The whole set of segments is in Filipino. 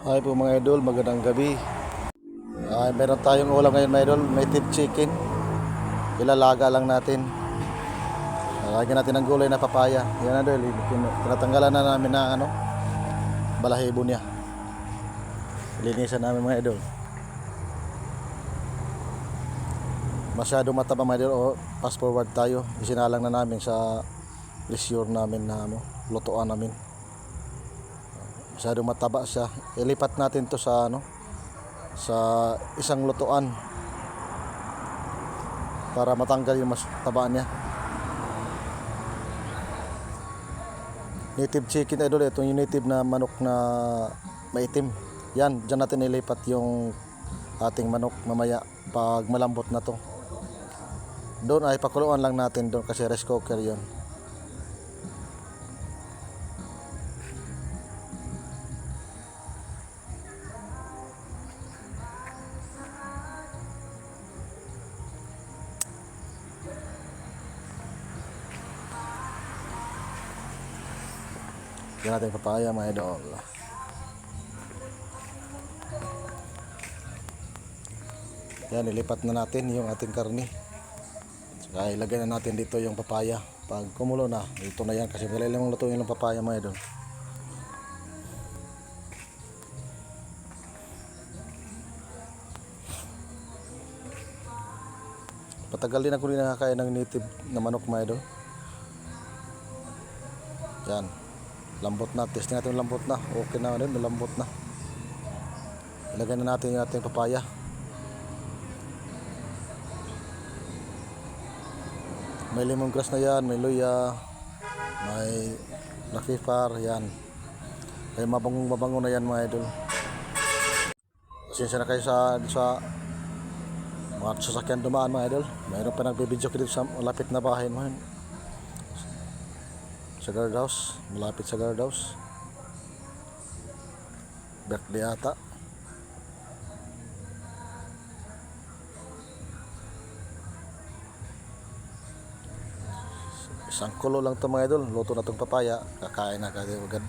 Hi po mga idol, magandang gabi. Meron tayong ulam ngayon mga idol, may tip chicken. Ilalaga lang natin. Lagyan natin ng gulay na papaya. Yan idol, tinatanggalan na namin na balahibo niya. Linisan namin mga idol. Masyado mataba mga idol, fast forward tayo. Isinalang na namin sa lisure namin na lutuan namin. Masyado mataba siya. Ilipat natin to sa sa isang lutuan para matanggal yung mas tabaan niya. Native chicken idol, ito yung native na manok na maitim. Yan, dyan natin ilipat yung ating manok mamaya pag malambot na to. Doon ay pakuluan lang natin doon kasi rice cooker yon. Yan natin papaya mga idol. Yan, ilipat na natin yung ating karne. Saka ilagay na natin dito yung papaya. Pag kumulo na, ito na yan kasi kailangan lutuin yung papaya mga idol. Patagal din ako rin nakakain ng native na manok mga idol. Yan, lambot na, testing natin yung lambot na. Okay na rin, malambot na. Ilagay na natin yung ating papaya. May lemongrass na yan, may luya, may black pepper, yan. Kaya mabango na yan mga idol. Pasensya na kayo sa mga sasakyan dumaan mga idol. Mayroon pa nagbibideo dito sa malapit na bahay mo. Sa guardhouse, malapit sa guardhouse. Birthday ata. Isang kulo lang ito mga idol. Luto na itong papaya. Kakain na agad.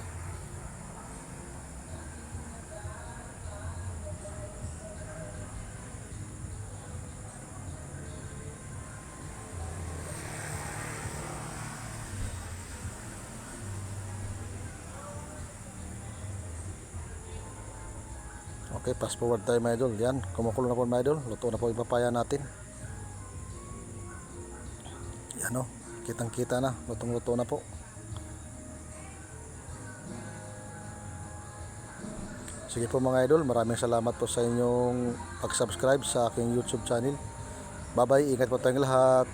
Okay, fast forward tayo mga idol. Yan, kumukulo na po mga idol. Luto na po yung papaya natin. Yan o, kitang kita na. Lutong luto na po. Sige po mga idol, maraming salamat po sa inyong pag-subscribe sa aking YouTube channel. Bye bye, ingat po tayong lahat.